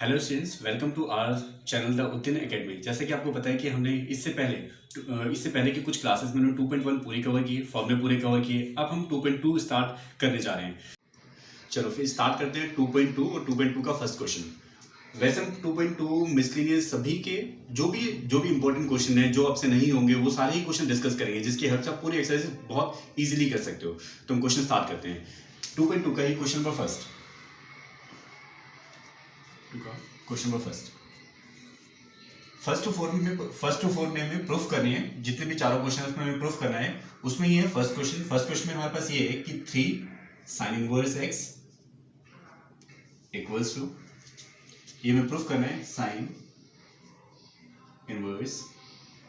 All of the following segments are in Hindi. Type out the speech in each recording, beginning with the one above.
Hello students, welcome to our channel the Udyan Academy. जैसे कि आपको पता है कि हमने इससे पहले की कुछ क्लासेस में 2.1 पूरी कवर की, फॉर्मूले पूरे कवर किए। अब हम 2.2 स्टार्ट करने जा रहे हैं। चलो फिर स्टार्ट करते हैं 2.2 और 2.2 का फर्स्ट क्वेश्चन। वैसे हम 2.2 मिसलेनियस सभी के जो भी इंपॉर्टेंट क्वेश्चन है जो आपसे नहीं होंगे वो सारे ही क्वेश्चन डिस्कस करेंगे, जिसकी हेल्प से आप पूरी एक्सरसाइज बहुत इजीली कर सकते हो। तो हम क्वेश्चन स्टार्ट करते हैं 2.2 का। ये question number first first to fourth में हमें प्रूफ करनी है। जितने भी चारों क्वेश्चन उसमें हमें प्रूफ करना है। उसमें ये है फर्स्ट क्वेश्चन में हमारे पास ये है कि 3 sin inverse x equals to, ये हमें प्रूफ करना है sin inverse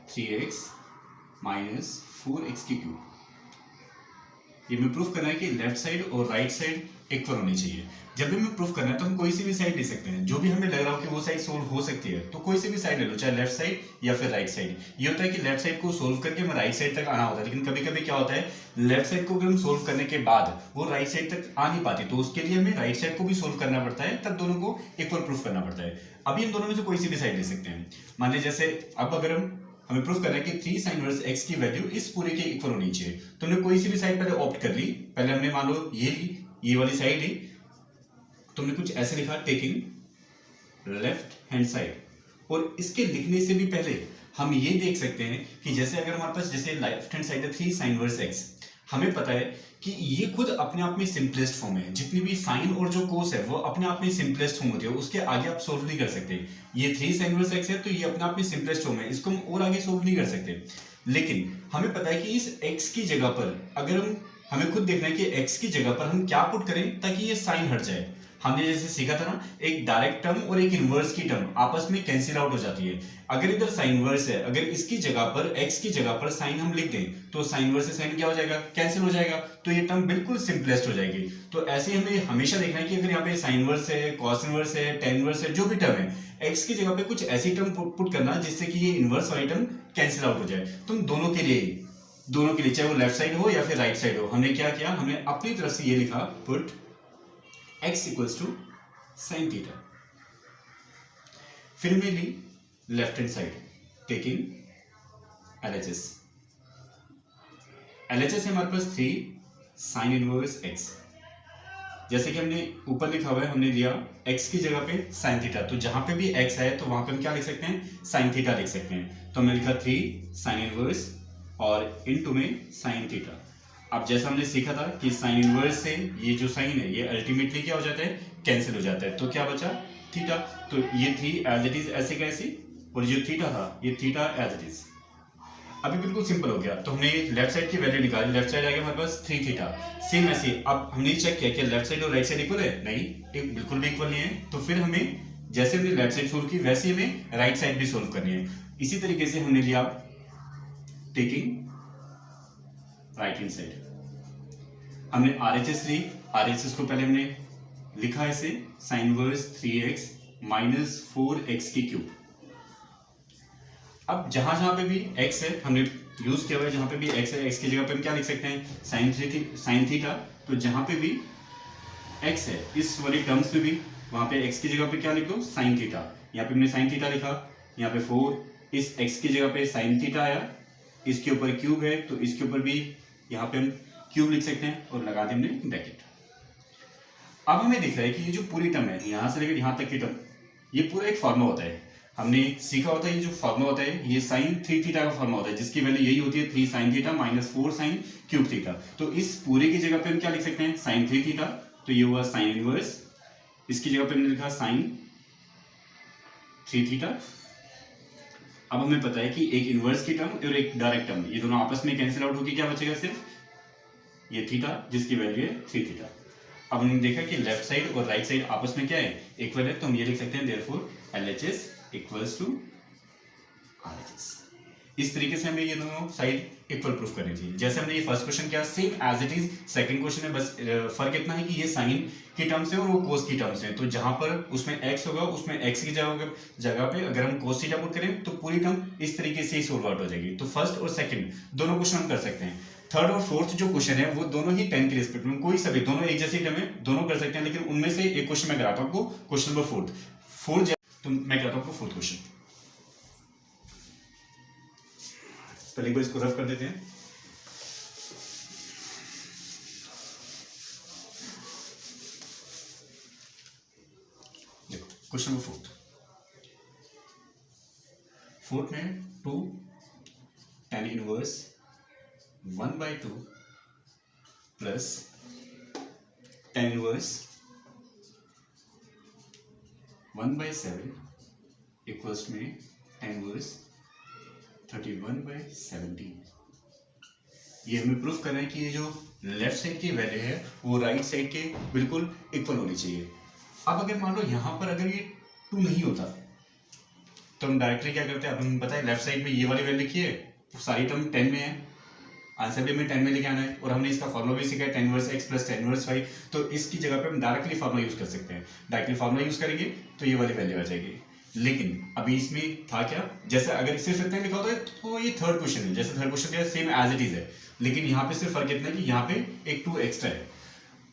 3x minus 4x की क्यूब। ये हमें प्रूफ करना है कि लेफ्ट साइड और राइट साइड इक्वल होनी चाहिए। जब भी हमें प्रूफ करना है तो हम कोई सी भी साइड ले सकते हैं, जो भी हमें लग रहा हो कि वो साइड सोल्व हो सकती है, तो कोई सी भी साइड ले लो, चाहे लेफ्ट साइड या फिर राइट साइड। ये होता है कि लेफ्ट साइड को सोल्व करके हमें राइट साइड तक आना होता है, लेकिन कभी कभी क्या होता है, लेफ्ट साइड को अगर हम सोल्व करने के बाद वो राइट साइड तक आ नहीं पाती, तो उसके लिए हमें राइट साइड को भी सोल्व करना पड़ता है, तब दोनों को इक्वल प्रूफ करना पड़ता है। अभी हम दोनों में से कोई सी भी साइड ले सकते हैं। मान लीजिए जैसे अब अगर हमें प्रूफ करना है कि 3 sin इनवर्स x की वैल्यू इस पूरे के इक्वल होनी चाहिए, तो हमने कोई सी भी साइड पहले ऑप्ट कर ली। पहले हमने मान लो ये वाली साइड ली, तो हमने कुछ ऐसे लिखा टेकिंग लेफ्ट हैंड साइड। और इसके लिखने से भी पहले हम ये देख सकते हैं कि जैसे अगर हमारे पास जैसे लेफ्ट हैंड साइड है 3 sin इनवर्स x, हमें पता है कि ये खुद अपने आप में सिंपलेस्ट फॉर्म है। जितनी भी साइन और जो कोस है वो अपने आप में सिंपलेस्ट फॉर्म होती है, उसके आगे आप सोल्व नहीं कर सकते। ये 3 sin इनवर्स x है तो ये अपने आप में सिंपलेस्ट फॉर्म है, इसको हम और आगे सोल्व नहीं कर सकते। लेकिन हमें पता है कि इस x की जगह पर अगर हमें खुद देखना है कि x की जगह पर हम क्या पुट करें ताकि ये साइन हट जाए। हमने जैसे सीखा था ना, एक डायरेक्ट टर्म और एक इनवर्स की टर्म आपस में कैंसिल आउट हो जाती है। अगर इधर साइन इनवर्स है, अगर इसकी जगह पर x की जगह पर साइन हम लिख दें, तो साइन इनवर्स से साइन क्या हो जाएगा, कैंसिल हो जाएगा, तो ये टर्म बिल्कुल सिंपलेस्ट हो जाएगी। तो ऐसे हमें हमेशा देखना है कि अगर यहाँ पे साइन इनवर्स है, कॉस इनवर्स है, टेन इनवर्स है, जो भी टर्म है, x की जगह पे कुछ ऐसी टर्म पुट करना जिससे कि ये इनवर्स वाली टर्म कैंसिल आउट हो जाए। तुम दोनों के लिए चाहे वो लेफ्ट साइड हो या फिर राइट साइड हो, हमने क्या किया, हमने अपनी तरफ से ये लिखा put x equals to sine theta. फिर में ली left hand side taking LHS है हमारे पास 3 sin इनवर्स x। जैसे कि हमने ऊपर लिखा हुआ है, हमने लिया x की जगह पे sin थीटा, तो जहां पे भी x है तो वहां पे हम क्या लिख सकते हैं, sin थीटा लिख सकते हैं। तो हमने लिखा 3 sin इनवर्स और इनटू में sin थीटा। अब जैसा हमने सीखा था कि साइन इनवर्स से ये जो साइन है ये अल्टीमेटली क्या हो जाता है, कैंसिल हो जाता है, तो क्या बचा थीटा। तो ये 3 एज इट इज ऐसे कैसे, और जो थीटा था ये थीटा एज इट इज। अभी बिल्कुल सिंपल हो गया। तो हमने लेफ्ट साइड की वैल्यू निकाली, लेफ्ट साइड आ गया हमारे पास 3 थीटा। सेम ऐसे अब हमने चेक किया कि लेफ्ट साइड और राइट साइड इक्वल है, नहीं, बिल्कुल भी इक्वल नहीं है। तो फिर हमें जैसे हमने लेफ्ट साइड सोल्व की वैसे हमें राइट साइड भी सोल्व करनी है। इसी तरीके से हमने लिया टेकिंग राइट हैंड साइड, हमने RHS ली। RHS को पहले हमने लिखा ऐसे sine inverse 3x minus 4x की क्यूब। अब जहां जहां पे भी x है हमने यूज किया हुआ है, जहां पे भी x है x की जगह पे हम क्या लिख सकते हैं, साइन थीटा। तो जहां पे भी x है इस वाली टर्म्स में भी वहां पे x की जगह पे क्या लिख दो, साइन थीटा। यहाँ पे हमने साइन थीटा लिखा, यहाँ पे 4, इस x की जगह पे साइन थीटा आया, इसके ऊपर क्यूब है तो इसके ऊपर भी यहाँ पे हम क्यूब लिख सकते हैं और लगा दें हमने ब्रैकेट। अब हमें दिख रहा है कि ये जो पूरी टर्म है यहां से लेकर यहां तक की टर्म, ये पूरा एक फॉर्मूला होता है। हमने सीखा होता है ये जो फॉर्मूला होता है ये साइन 3 थीटा का फॉर्मूला होता है, जिसकी वैल्यू यही होती है 3 sin theta minus 4 sin cube theta. तो इस पूरे की जगह पे हम क्या लिख सकते हैं, साइन 3 थीटा, तो ये हुआ साइन इनवर्स। इसकी जगह पे हमने लिखा साइन 3 थीटा। अब हमें पता है कि एक इनवर्स की टर्म और एक डायरेक्ट टर्म, ये दोनों आपस में कैंसिल आउट होकर क्या बचेगा, सिर्फ ये थीटा जिसकी वैल्यू है 3 थीटा। अब हमने देखा कि लेफ्ट साइड और राइट साइड आपस में क्या है, इक्वल है, तो हम ये लिख सकते हैं therefore LHS equals to RHS। इस तरीके से हमें ये दोनों साइड इक्वल प्रूफ करनी थी। जैसे हमने ये फर्स्ट क्वेश्चन किया same as it is second question में, बस फर्क इतना है कि ये साइन की टर्म्स है और वो कोस की टर्म्स है। तो जहां पर उसमें x होगा उसमें x की जगह पे अगर हम कोस थीटा पुट करें तो पूरी टर्म इस तरीके से ही सोल्व आउट हो जाएगी। तो फर्स्ट और सेकंड दोनों क्वेश्चन हम कर सकते हैं। थर्ड और फोर्थ जो क्वेश्चन है वो दोनों ही 10 के रिस्पेक्ट में, कोई सभी दोनों एक जैसी टर्म है, दोनों कर सकते हैं। लेकिन उनमें से एक क्वेश्चन मैं कराता हूं आपको, क्वेश्चन नंबर 4 4 तो मैं कहता हूँ आपको फोर्थ क्वेश्चन। पहले एक बार इसको रफ कर देते हैं। देखो क्वेश्चन नंबर फोर्थ में 2 tan inverse 1/2 plus tan inverse 1/7 equals में tan इनवर्स 31/17। ये हमें प्रूफ करना है कि ये जो लेफ्ट साइड की वैल्यू है वो राइट साइड के बिल्कुल इक्वल होनी चाहिए। अब अगर मान लो यहाँ पर अगर ये 2 नहीं होता तो हम डायरेक्टली क्या करते हैं, अब हमें पता है लेफ्ट साइड में ये वाली वैल्यू लिखी है, सारी टर्म 10 में है, आंसर भी हमें 10 में लेके आना है, और हमने इसका फॉर्मूला भी सीखा है tan inverse x plus tan inverse y। तो इसकी जगह पे हम डायरेक्टली फॉर्मूला यूज कर सकते हैं। डायरेक्टली फॉर्मूला यूज करेंगे तो ये वाली वैल्यू आ जाएगी। लेकिन अभी इसमें था क्या, जैसे अगर सिर्फ इतना लिखा होता है तो ये थर्ड क्वेश्चन है, जैसे थर्ड क्वेश्चन है सेम एज इट इज है, लेकिन यहाँ पे सिर्फ फर्क इतना है कि यहाँ पे एक 2 एक्स्ट्रा है।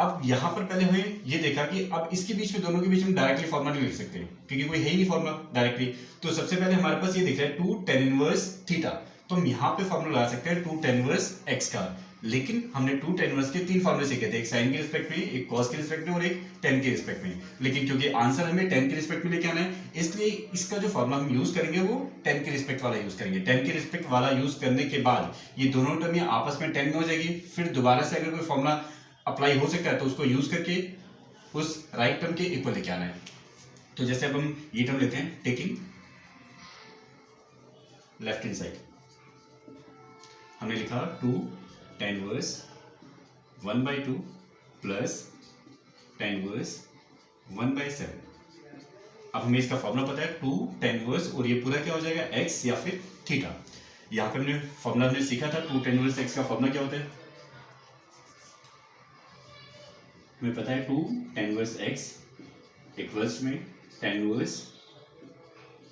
अब यहाँ पर पहले हमें ये देखा कि अब इसके बीच में दोनों के बीच में डायरेक्टली फॉर्मूला नहीं लिख सकते क्योंकि कोई है ही नहीं फॉर्मूला डायरेक्टली। तो सबसे पहले हमारे पास ये दिख रहा है 2 tan इनवर्स थीटा, तो हम यहाँ पे फॉर्मूला लगा सकते हैं 2 tan इनवर्स x का। लेकिन हमने 2 tan इनवर्स के 3 फॉर्मूले सीखे थे, एक साइन के रिस्पेक्ट में, एक कॉस के रिस्पेक्ट में और एक tan के रिस्पेक्ट में। लेकिन क्योंकि आंसर हमें tan के रिस्पेक्ट में लेके आना है, इसलिए इसका जो फॉर्मूला हम यूज करेंगे वो tan के रिस्पेक्ट वाला यूज करेंगे। tan के रिस्पेक्ट वाला यूज करने के बाद ये दोनों टर्म आपस में 10 में हो जाएगी। फिर दोबारा से अगर कोई फॉर्मूला अप्लाई हो सकता है तो उसको यूज करके उस राइट टर्म के इक्वल लेके आना है। तो जैसे अब हम ये टर्म लेते हैं, टेकिंग लेफ्ट हैंड साइड, हमने लिखा 2 tan inverse 1/2 plus tan inverse 1/7। अब हमें इसका फॉर्मूला पता है 2 tan इनवर्स, और ये पूरा क्या हो जाएगा x या फिर थीटा। यहाँ पे हमने फॉर्मूला हमने सीखा था 2 tan इनवर्स x का फॉर्मूला क्या होता है, हमें पता है 2 tan इनवर्स x इक्वल्स में tan इनवर्स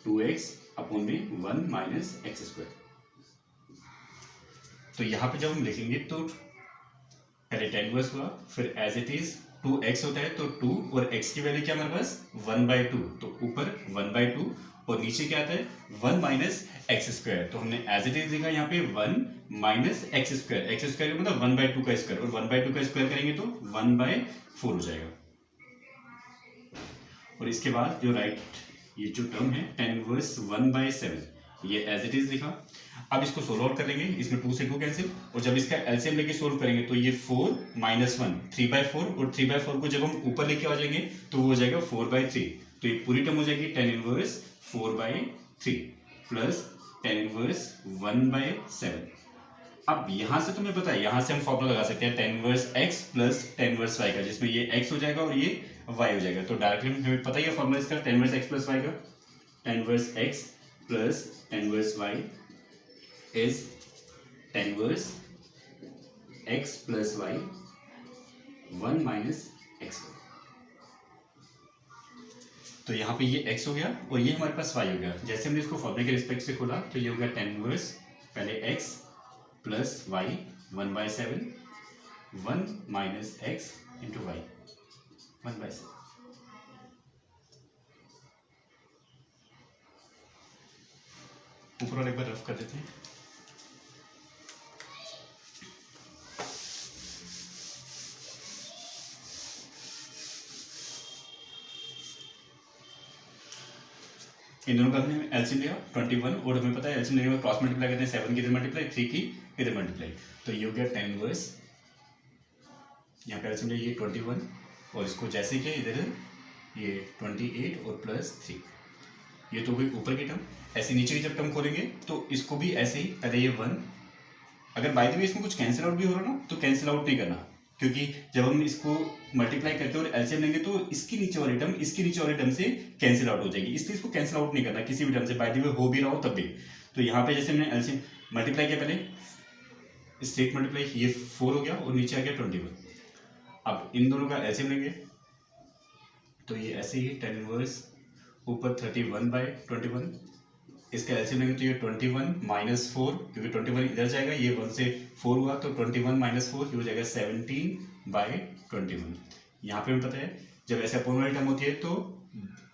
2x अपॉन में 1 माइनस एक्स स्क्वायर। तो यहाँ पे जब हम लिखेंगे तो पहले tan इनवर्स हुआ, फिर एज इट इज 2x होता है तो 2 और x की वैल्यू क्या हमारे पास 1/2, तो ऊपर 1/2 और नीचे क्या आता है 1 माइनस एक्स स्क्वायर। तो हमने एज इट इज लिखा यहाँ पे 1 minus x square, x square मतलब 1/2 का स्क्वायर, और 1/2 का स्क्वायर करेंगे तो 1/4 हो जाएगा। और इसके बाद जो राइट ये जो टर्म है tan इनवर्स 1/7, ये एज इट इज लिखा। अब इसको सोल्व आउट कर लेंगे, इसमें 2 से 2 कैंसिल, और जब इसका एलसीएम लेके सोल्व करेंगे तो ये 4 माइनस 1 3/4, और 3/4 को जब हम ऊपर लेके आ जाएंगे तो वो हो जाएगा 4/3। तो ये पूरी टर्म हो जाएगी tan inverse 4/3 plus tan inverse 1/7। अब यहां से तुम्हें पता है, यहां से हम फॉर्मूला लगा सकते हैं tan inverse x plus tan inverse y का, जिसमें ये x हो जाएगा और ये y हो जाएगा। तो डायरेक्टली हमें पता ही है फॉर्मूला इसका tan inverse x plus y का, tan inverse x plus tan inverse y is tan inverse x plus y 1 minus x। तो यहाँ पे ये x हो गया और ये हमारे पास y हो गया। जैसे हमने इसको फॉर्मूले के रिस्पेक्ट से खोला तो ये हो गया tan इनवर्स पहले x plus y 1/7 1 minus x into y 1/7। ऊपर वाले एक बार रफ कर देते हैं। इन दोनों का हमने एलसीएम लिया 21, और हमें पता है एलसीएम लेने में क्रॉस मल्टीप्लाई करते हैं, 7 की इधर मल्टीप्लाई 3 की इधर मल्टीप्लाई, तो ये हो गया tan इनवर्स, यहाँ पे एलसीएम लिया ये 21 और इसको जैसे कि इधर ये 28 और प्लस 3, ये तो हुई ऊपर की टर्म। ऐसे नीचे की जब टर्म खोलेंगे तो इसको भी ऐसे ही, पहले ये 1, अगर बाय द वे इसमें कुछ कैंसिल आउट भी हो रहा ना तो कैंसिल आउट नहीं करना, क्योंकि जब हम इसको मल्टीप्लाई करते हैं और एलसीएम लेंगे तो इसकी नीचे वाली टर्म इसकी नीचे वाली टर्म से कैंसिल आउट हो जाएगी, इसलिए इसको कैंसिल आउट नहीं करना किसी भी टर्म से, बाय द वे हो भी रहा हो तब भी। तो यहाँ पे जैसे हमने एलसीएम मल्टीप्लाई किया, पहले स्ट्रेट मल्टीप्लाई, ये 4 हो गया और नीचे आ गया 21। अब इन दोनों का एलसीएम लेंगे तो ये ऐसे ही tan इनवर्स ऊपर 31/21, इसका एलसीएम लेंगे तो ये 21 माइनस 4, क्योंकि 21 इधर जाएगा, ये 1 से 4 हुआ तो 21 माइनस 4 ये हो जाएगा 17/21। यहाँ पे हमें पता है जब ऐसे अपोन वाली टर्म होती है तो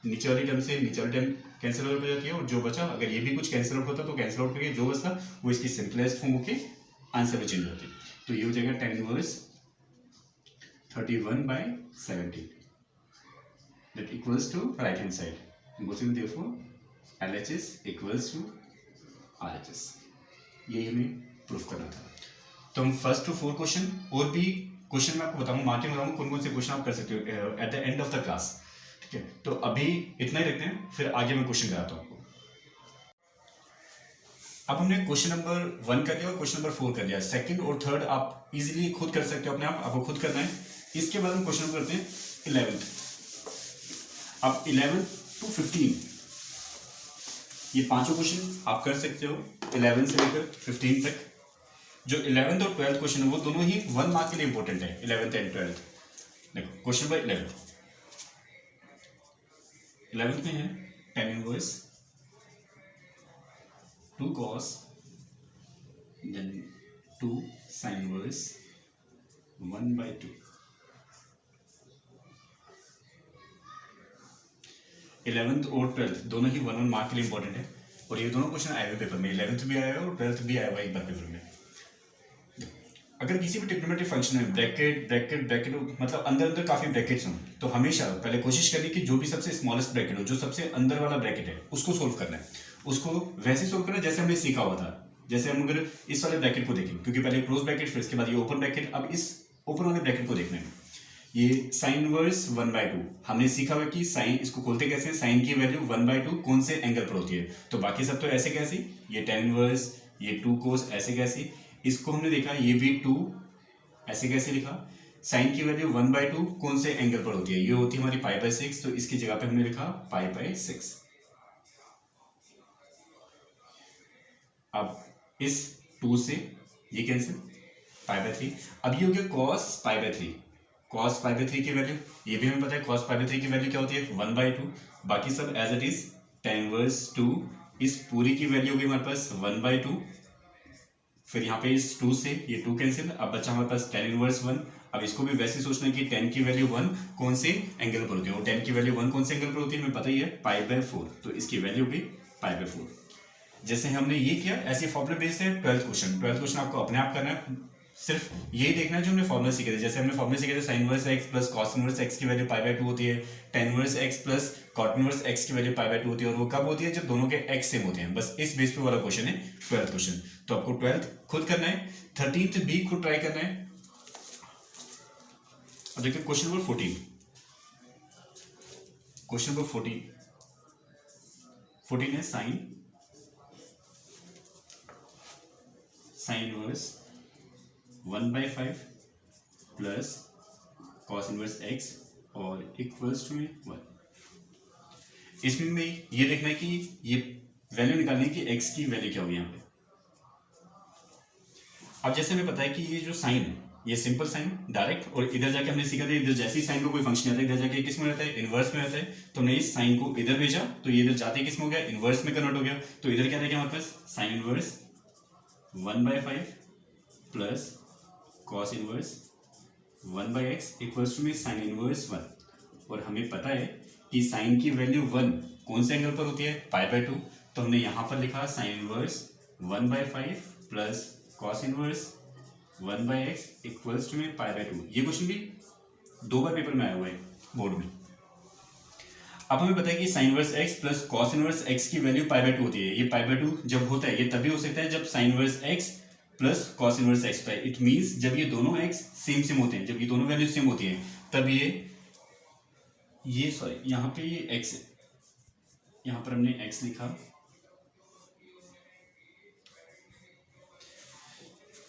नीचे वाली टर्म से नीचे वाली टर्म कैंसिल आउट हो जाती है, और जो बचा अगर ये भी कुछ कैंसिल आउट होता तो कैंसिल आउट करके जो बचता वो इसकी सिंपलेस्ट फॉर्म होके आंसर में चेंज होती। तो ये हो जाएगा tan inverse 31/17 that equals to right hand side. Using therefore LHS equals to RHS. ये हमें प्रूफ करना था। तो हम फर्स्ट टू 4 क्वेश्चन और भी क्वेश्चन मैं आपको बताऊंगा, मार्किंग बताऊंगा कौन कौन से क्वेश्चन आप कर सकते हो at the end of the class, ठीक है। तो अभी इतना ही रखते हैं, फिर आगे मैं क्वेश्चन कराता हूँ आपको। अब हमने क्वेश्चन नंबर 1 कर लिया और क्वेश्चन नंबर 4 कर लिया। सेकंड और थर्ड आप इजीली खुद कर सकते हो अपने आप, आपको खुद करना है। इसके बाद हम क्वेश्चन करते हैं 11th। अब 11 to 15 ये पांचों क्वेश्चन आप कर सकते हो 11 से लेकर 15 तक। जो 11th और 12th क्वेश्चन है वो दोनों ही 1 मार्क के लिए इंपॉर्टेंट है, 11th एंड 12th। देखो क्वेश्चन नंबर 11th में है tan inverse 2 cos then 2 sin inverse 1/2। 11th और 12th दोनों ही 1 मार्क के लिए इंपॉर्टेंट है, और ये दोनों क्वेश्चन आए हुए पेपर में, 11th भी आया है और 12th भी आया हुआ एक बार पेपर में। अगर किसी भी ट्रिग्नोमेट्री फंक्शन में ब्रैकेट ब्रैकेट ब्रैकेट मतलब अंदर अंदर काफी ब्रैकेट्स हों, तो हमेशा पहले कोशिश करनी कि जो भी सबसे स्मॉलेस्ट ब्रैकेट हो, जो सबसे अंदर वाला ब्रैकेट है, उसको सोल्व करना है। उसको वैसे सोल्व करना है जैसे हमने सीखा हुआ था। जैसे हम अगर इस वाले ब्रैकेट को देखें, क्योंकि पहले क्लोज ब्रैकेट फिर इसके बाद ये ओपन ब्रैकेट, अब इस ओपन वाले ब्रैकेट को देखना है। ये साइन इनवर्स 1/2 हमने सीखा हुआ कि साइन इसको खोलते कैसे हैं, साइन की वैल्यू 1/2 कौन से एंगल पर होती है। तो बाकी सब तो ऐसे कैसे, ये tan इनवर्स, ये 2 cos ऐसे कैसे, इसको हमने देखा ये भी 2 ऐसे कैसे लिखा। साइन की वैल्यू 1/2 कौन से एंगल पर होती है, ये होती है हमारी π/6, तो इसकी जगह पे हमने लिखा π/6। अब इस 2 से ये कैंसिल, π/3। अब ये हो गया cos π/3, cos π/3 की वैल्यू ये भी हमें पता है, cos π/3 की वैल्यू क्या होती है 1/2। बाकी सब as it is tan inverse 2, इस पूरी की वैल्यू होगी हमारे पास 1/2। फिर यहाँ पे इस 2 से ये 2 कैंसिल, अब बचा हमारे पास tan इनवर्स 1। अब इसको भी वैसे सोचना है कि tan की वैल्यू 1 कौन से एंगल पर होती है, और tan की वैल्यू 1 कौन से एंगल पर होती है हमें पता ही है π/4, तो इसकी वैल्यू भी π/4। जैसे हमने ये किया ऐसे फॉर्मूला बेस्ड है 12th क्वेश्चन आपको अपने आप करना है, सिर्फ यही देखना है जो हमने फॉर्मूला सीखे थे। जैसे हमने फॉर्मूला सीखे थे sin inverse x plus cos inverse x की वैल्यू π/2 होती है, tan inverse x plus cot inverse x की वैल्यू π/2 होती है, और वो कब होती है जब दोनों के x सेम होते हैं। बस इस बेस पे वाला क्वेश्चन है 12th क्वेश्चन। तो आपको 12th खुद करना है, 13th भी खुद ट्राई करना है। अब देखिए क्वेश्चन नंबर 14। क्वेश्चन नंबर 14 है sign inverse 1/5 plus cos inverse x और इक्वल्स टू 1। इसमें में ये देखना है कि ये वैल्यू निकालनी है कि x की वैल्यू क्या होगी यहाँ पे। अब जैसे हमें पता है कि ये जो साइन है ये सिंपल साइन डायरेक्ट, और इधर जाके हमने सीखा था इधर जैसे ही साइन को कोई फंक्शन आता है इधर जाके किस में रहता है, इनवर्स में रहता है। तो हमने इस साइन को इधर भेजा तो ये इधर जाते किस में हो गया, इनवर्स में कन्वर्ट हो गया। तो इधर क्या रहेगा हमारे पास sine inverse 1/5 plus cos inverse 1/x equals to में साइन इनवर्स 1। और हमें पता है कि साइन की वैल्यू 1 कौन से एंगल पर होती है π/2, तो हमने यहां पर लिखा sine inverse 1/5 plus cos inverse 1/x equals to में π/2। ये क्वेश्चन भी 2 बार पेपर में आया हुआ है बोर्ड में। अब हमें पता है कि sine inverse x plus cos inverse x की वैल्यू π/2 होती है। ये π/2 जब होता है ये तभी हो सकता है जब sine inverse x plus cos inverse x पे, इट मींस जब ये दोनों x सेम होते हैं, जब ये दोनों वैल्यू सेम होती है तब ये सॉरी यहाँ पे ये x है, यहाँ पर हमने x लिखा।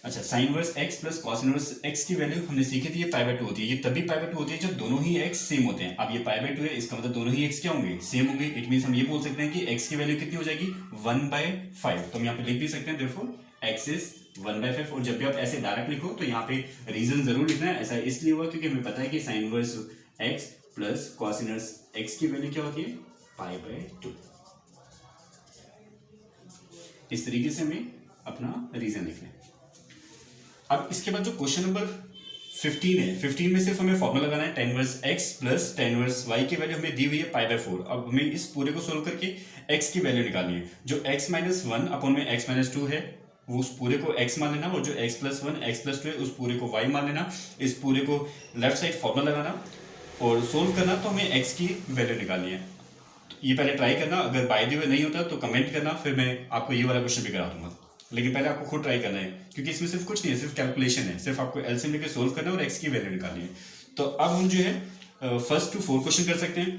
अच्छा sine inverse x plus cos inverse x की वैल्यू हमने सीखी थी ये π/2 होती है। ये तभी π/2 होती है जब दोनों ही x सेम होते हैं। अब ये π/2 है, इसका मतलब दोनों ही x क्या होंगे, सेम होंगे। इट मींस हम ये बोल सकते हैं कि x की वैल्यू कितनी हो जाएगी 1/5। तो हम यहाँ पे लिख भी सकते हैं देयरफॉर x इज 1/5। और जब भी आप ऐसे डायरेक्ट लिखो तो यहाँ पे रीजन जरूर लिखना है। ऐसा इसलिए हुआ क्योंकि हमें पता है कि sine inverse x plus cos inverse x की वैल्यू क्या होती है π/2। इस तरीके से हमें अपना रीजन लिखना है। अब इसके बाद जो क्वेश्चन नंबर 15 है, 15 में सिर्फ हमें फॉर्मूला लगाना है tan inverse x plus tan inverse y की वैल्यू हमें दी हुई है π/4। अब हमें इस पूरे को सोल्व करके x की वैल्यू निकालनी है। जो x माइनस 1 अपॉन में x माइनस 2 है वो उस पूरे को x मान लेना, और जो x प्लस 1 x प्लस 2 है उस पूरे को y मान लेना। इस पूरे को लेफ्ट साइड फॉर्मूला लगाना और सोल्व करना, तो हमें x की वैल्यू निकालनी है। तो ये पहले ट्राई करना, अगर बाय द वे नहीं होता तो कमेंट करना, फिर मैं आपको ये वाला क्वेश्चन भी करा दूंगा। लेकिन पहले आपको खुद ट्राई करना है, क्योंकि इसमें सिर्फ कुछ नहीं है, सिर्फ कैलकुलेशन है, सिर्फ आपको एलसीएम लेके सोल्व करना है और x की वैल्यू निकालनी है। तो अब हम जो है फर्स्ट टू 4 क्वेश्चन कर सकते हैं।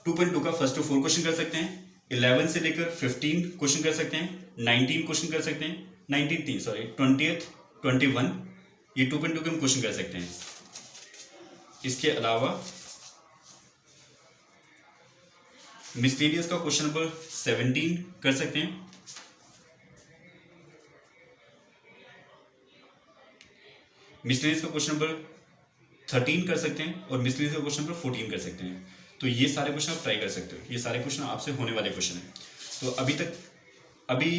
2.2 का फर्स्ट टू 4 क्वेश्चन कर सकते हैं, 11 से लेकर 15 क्वेश्चन कर सकते हैं, 19 क्वेश्चन कर सकते हैं, 20th 21 ये 2.2 के हम क्वेश्चन कर सकते हैं। इसके अलावा मिसलेनियस का क्वेश्चन नंबर 17 कर सकते हैं। मिसलेनियस का क्वेश्चन नंबर 13 कर सकते हैं और मिसलेनियस का क्वेश्चन नंबर 14 कर सकते हैं। तो ये सारे क्वेश्चन आप ट्राई कर सकते हो, ये सारे क्वेश्चन आपसे होने वाले क्वेश्चन हैं। तो अभी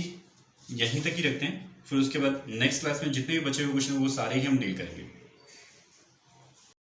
यहीं तक ही रखते हैं, फिर उसके बाद नेक्स्ट क्लास में जितने भी बचे हुए क्वेश्चन वो सारे ही हम डील करेंगे।